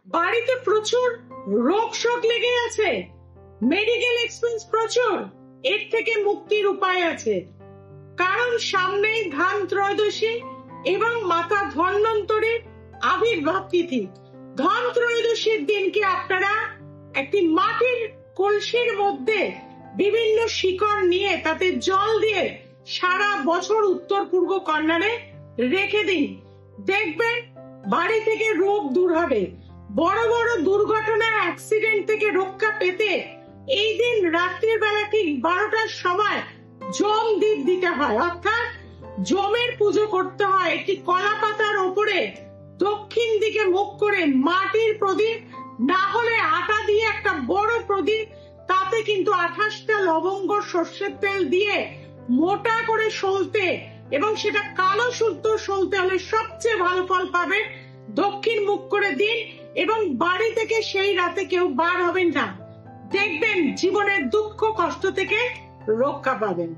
বাড়িতে প্রচুর রোগ শোক লেগে আছে, মেডিকেল এক্সপেন্স প্রচুর, এর থেকে মুক্তির উপায় আছে। কারণ সামনেই ধান ত্রয়োদশী এবং মাতা ধন্বন্তরীর আবির্ভাব তিথি। ধন ত্রয়োদশীর দিনকে আপনারা একটি মাটির কলসির মধ্যে বিভিন্ন শিকড় নিয়ে তাতে জল দিয়ে সারা বছর উত্তর পূর্ব কর্নারে রেখে দিন, দেখবেন বাড়ি থেকে রোগ দূর হবে। বড় বড় দুর্ঘটনা অ্যাক্সিডেন্ট থেকে রক্ষা পেতে এই দিন রাত্রির বেলা ঠিক 12টার সময় জম দ্বীপ দিতে হয়, অর্থাৎ জমের পুজো করতে হয়। একটি কলা পাতার ওপরে দক্ষিণ দিকে মুখ করে মাটির প্রদীপ, না হলে আটা দিয়ে একটা বড় প্রদীপ, তাতে কিন্তু 28টা লবঙ্গ সর্ষের তেল দিয়ে মোটা করে সলতে, এবং সেটা কালো শুদ্ধ সলতে হলে সবচেয়ে ভালো ফল পাবে। দক্ষিণ মুখ করে দিন এবং বাড়ি থেকে সেই রাতে কেউ বার হবেন না, দেখবেন জীবনের দুঃখ কষ্ট থেকে রক্ষা পাবেন।